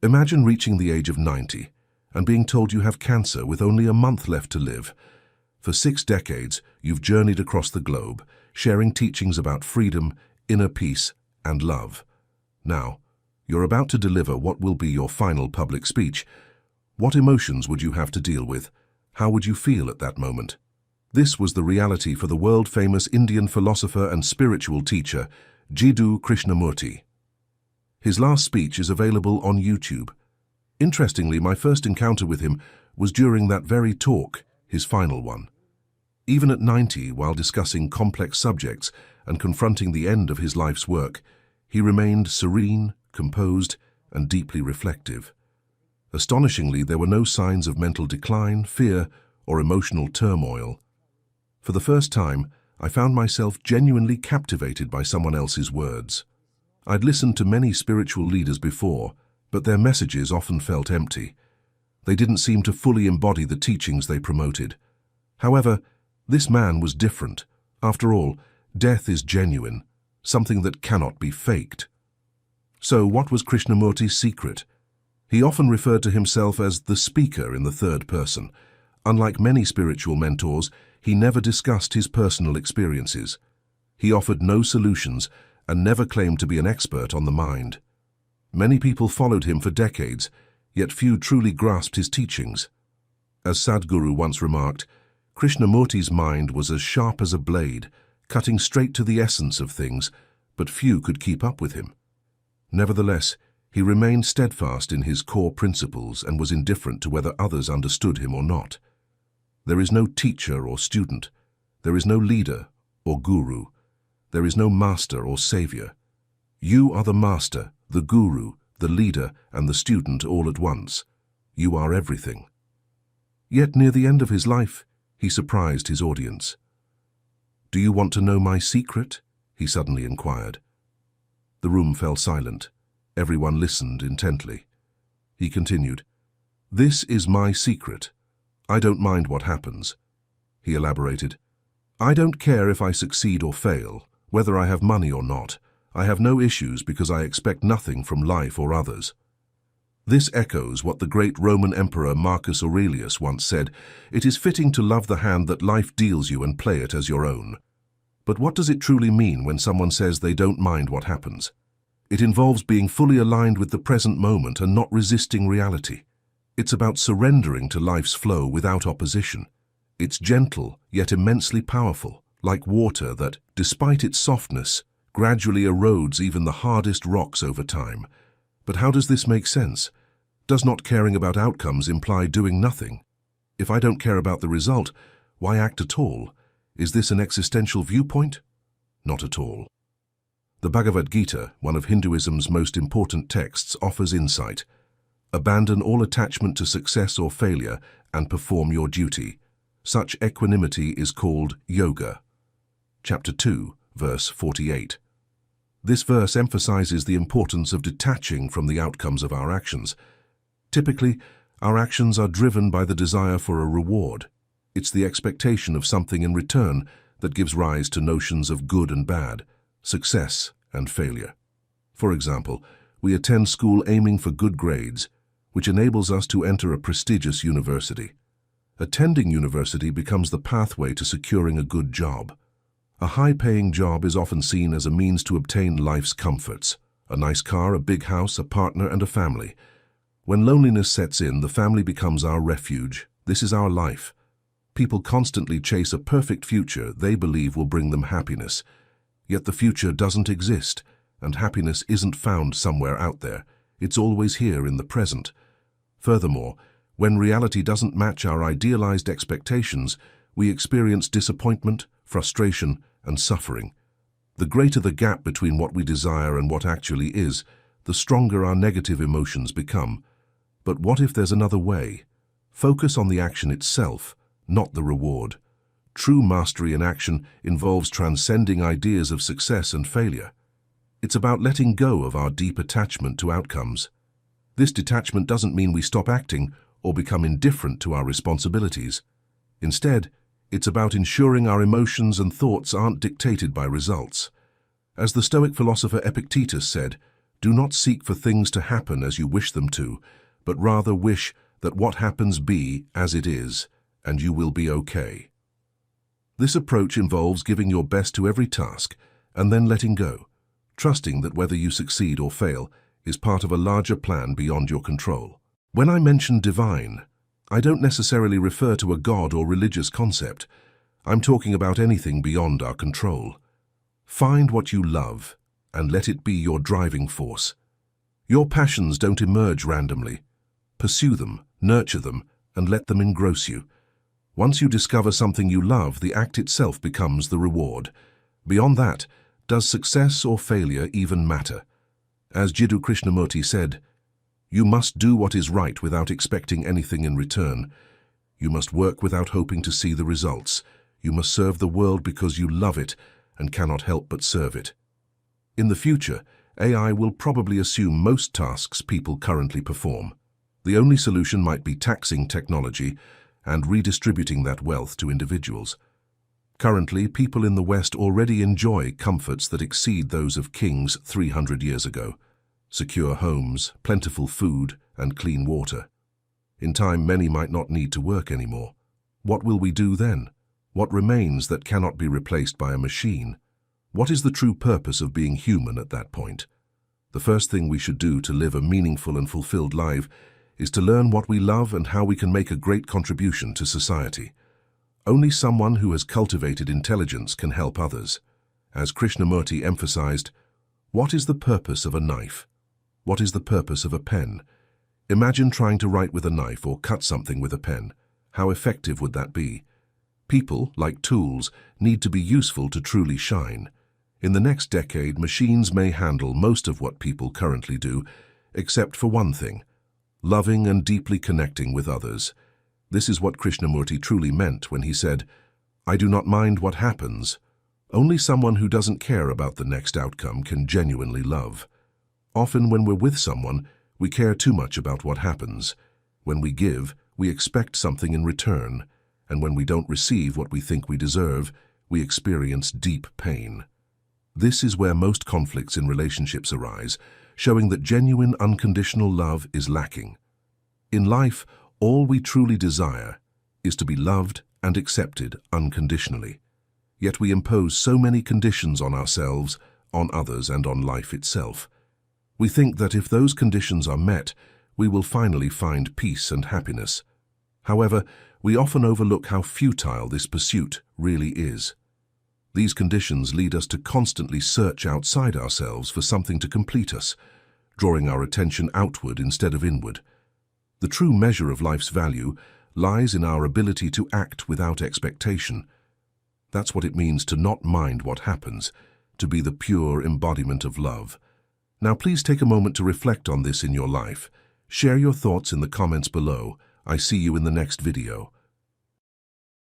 Imagine reaching the age of 90 and being told you have cancer with only a month left to live. For 6 decades, you've journeyed across the globe, sharing teachings about freedom, inner peace, and love. Now, you're about to deliver what will be your final public speech. What emotions would you have to deal with? How would you feel at that moment? This was the reality for the world-famous Indian philosopher and spiritual teacher, Jiddu Krishnamurti. His last speech is available on YouTube. Interestingly, my first encounter with him was during that very talk, his final one. Even at 90, while discussing complex subjects and confronting the end of his life's work, he remained serene, composed, and deeply reflective. Astonishingly, there were no signs of mental decline, fear, or emotional turmoil. For the first time, I found myself genuinely captivated by someone else's words. I'd listened to many spiritual leaders before, but their messages often felt empty. They didn't seem to fully embody the teachings they promoted. However, this man was different. After all, death is genuine, something that cannot be faked. So what was Krishnamurti's secret? He often referred to himself as the speaker in the third person. Unlike many spiritual mentors, he never discussed his personal experiences. He offered no solutions and never claimed to be an expert on the mind. Many people followed him for decades, yet few truly grasped his teachings. As Sadhguru once remarked, Krishnamurti's mind was as sharp as a blade, cutting straight to the essence of things, but few could keep up with him. Nevertheless, he remained steadfast in his core principles and was indifferent to whether others understood him or not. There is no teacher or student. There is no leader or guru. There is no master or savior. You are the master, the guru, the leader, and the student all at once. You are everything. Yet near the end of his life, he surprised his audience. "Do you want to know my secret?" he suddenly inquired. The room fell silent. Everyone listened intently. He continued, "This is my secret. I don't mind what happens." He elaborated, "I don't care if I succeed or fail, whether I have money or not. I have no issues because I expect nothing from life or others." This echoes what the great Roman Emperor Marcus Aurelius once said, "It is fitting to love the hand that life deals you and play it as your own." But what does it truly mean when someone says they don't mind what happens? It involves being fully aligned with the present moment and not resisting reality. It's about surrendering to life's flow without opposition. It's gentle, yet immensely powerful, like water that, despite its softness, gradually erodes even the hardest rocks over time. But how does this make sense? Does not caring about outcomes imply doing nothing? If I don't care about the result, why act at all? Is this an existential viewpoint? Not at all. The Bhagavad Gita, one of Hinduism's most important texts, offers insight. Abandon all attachment to success or failure and perform your duty. Such equanimity is called yoga. Chapter 2, verse 48. This verse emphasizes the importance of detaching from the outcomes of our actions. Typically, our actions are driven by the desire for a reward. It's the expectation of something in return that gives rise to notions of good and bad, success and failure. For example, we attend school aiming for good grades, which enables us to enter a prestigious university. Attending university becomes the pathway to securing a good job. A high-paying job is often seen as a means to obtain life's comforts: a nice car, a big house, a partner, and a family. When loneliness sets in, the family becomes our refuge. This is our life. People constantly chase a perfect future they believe will bring them happiness. Yet the future doesn't exist, and happiness isn't found somewhere out there. It's always here in the present. Furthermore, when reality doesn't match our idealized expectations, we experience disappointment, frustration, and suffering. The greater the gap between what we desire and what actually is, the stronger our negative emotions become. But what if there's another way? Focus on the action itself, not the reward. True mastery in action involves transcending ideas of success and failure. It's about letting go of our deep attachment to outcomes. This detachment doesn't mean we stop acting or become indifferent to our responsibilities. Instead, it's about ensuring our emotions and thoughts aren't dictated by results. As the Stoic philosopher Epictetus said, Do not seek for things to happen as you wish them to, but rather wish that what happens be as it is, and you will be okay. This approach involves giving your best to every task and then letting go, trusting that whether you succeed or fail is part of a larger plan beyond your control. When I mention divine, I don't necessarily refer to a god or religious concept. I'm talking about anything beyond our control. Find what you love and let it be your driving force. Your passions don't emerge randomly. Pursue them, nurture them, and let them engross you. Once you discover something you love, the act itself becomes the reward. Beyond that, does success or failure even matter? As Jiddu Krishnamurti said, "You must do what is right without expecting anything in return. You must work without hoping to see the results. You must serve the world because you love it and cannot help but serve it." In the future, AI will probably assume most tasks people currently perform. The only solution might be taxing technology and redistributing that wealth to individuals. Currently, people in the West already enjoy comforts that exceed those of kings 300 years ago. Secure homes, plentiful food, and clean water. In time, many might not need to work anymore. What will we do then? What remains that cannot be replaced by a machine? What is the true purpose of being human at that point? The first thing we should do to live a meaningful and fulfilled life is to learn what we love and how we can make a great contribution to society. Only someone who has cultivated intelligence can help others. As Krishnamurti emphasized, what is the purpose of a knife? What is the purpose of a pen? Imagine trying to write with a knife or cut something with a pen. How effective would that be? People, like tools, need to be useful to truly shine. In the next decade, machines may handle most of what people currently do, except for one thing: loving and deeply connecting with others. This is what Krishnamurti truly meant when he said, "I do not mind what happens. Only someone who doesn't care about the next outcome can genuinely love." Often when we're with someone, we care too much about what happens. When we give, we expect something in return, and when we don't receive what we think we deserve, we experience deep pain. This is where most conflicts in relationships arise, showing that genuine unconditional love is lacking. In life, all we truly desire is to be loved and accepted unconditionally. Yet we impose so many conditions on ourselves, on others, and on life itself. We think that if those conditions are met, we will finally find peace and happiness. However, we often overlook how futile this pursuit really is. These conditions lead us to constantly search outside ourselves for something to complete us, drawing our attention outward instead of inward. The true measure of life's value lies in our ability to act without expectation. That's what it means to not mind what happens, to be the pure embodiment of love. Now please take a moment to reflect on this in your life. Share your thoughts in the comments below. I see you in the next video.